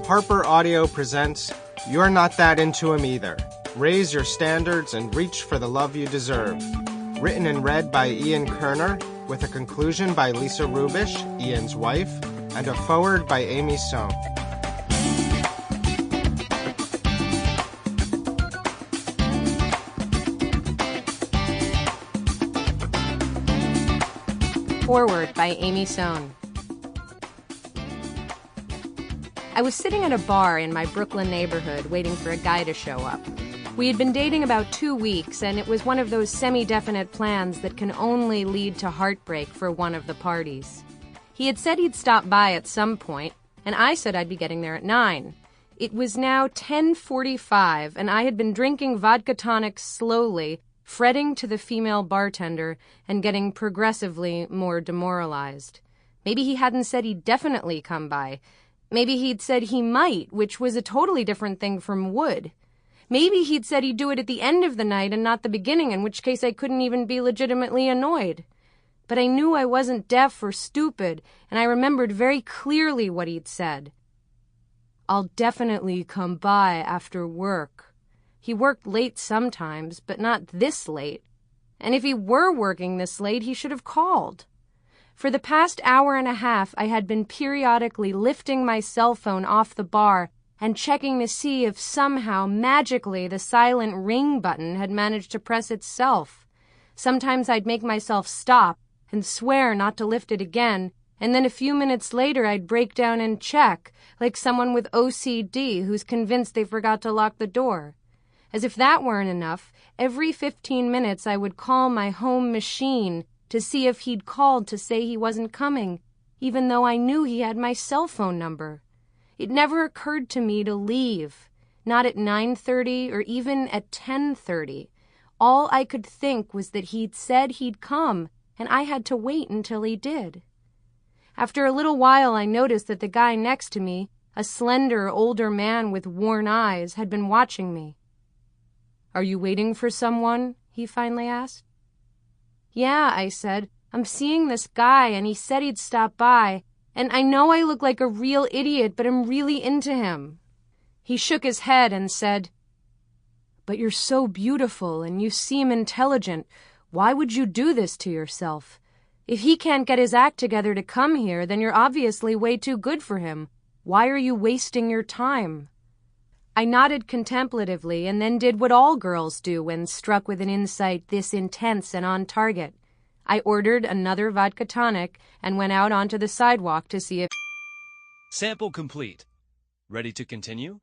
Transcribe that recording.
Harper Audio presents You're Not That Into Him Either. Raise your standards and reach for the love you deserve. Written and read by Ian Kerner, with a conclusion by Lisa Rubish, Ian's wife, and a foreword by Amy Sohn. Foreword by Amy Sohn. I was sitting at a bar in my Brooklyn neighborhood waiting for a guy to show up. We had been dating about 2 weeks, and it was one of those semi-definite plans that can only lead to heartbreak for one of the parties. He had said he'd stop by at some point, and I said I'd be getting there at 9. It was now 10:45, and I had been drinking vodka tonic slowly, fretting to the female bartender, and getting progressively more demoralized. Maybe he hadn't said he'd definitely come by. Maybe he'd said he might, which was a totally different thing from would. Maybe he'd said he'd do it at the end of the night and not the beginning, in which case I couldn't even be legitimately annoyed. But I knew I wasn't deaf or stupid, and I remembered very clearly what he'd said. "I'll definitely come by after work." He worked late sometimes, but not this late. And if he were working this late, he should have called. For the past hour and a half, I had been periodically lifting my cell phone off the bar and checking to see if somehow, magically, the silent ring button had managed to press itself. Sometimes I'd make myself stop and swear not to lift it again, and then a few minutes later I'd break down and check, like someone with OCD who's convinced they forgot to lock the door. As if that weren't enough, every 15 minutes I would call my home machine to see if he'd called to say he wasn't coming, even though I knew he had my cell phone number. It never occurred to me to leave, not at 9:30 or even at 10:30. All I could think was that he'd said he'd come, and I had to wait until he did. After a little while, I noticed that the guy next to me, a slender, older man with worn eyes, had been watching me. "Are you waiting for someone?" he finally asked. "Yeah," I said. "I'm seeing this guy, and he said he'd stop by. And I know I look like a real idiot, but I'm really into him." He shook his head and said, "But you're so beautiful, and you seem intelligent. Why would you do this to yourself? If he can't get his act together to come here, then you're obviously way too good for him. Why are you wasting your time?" I nodded contemplatively and then did what all girls do when struck with an insight this intense and on target. I ordered another vodka tonic and went out onto the sidewalk to see if... Sample complete. Ready to continue?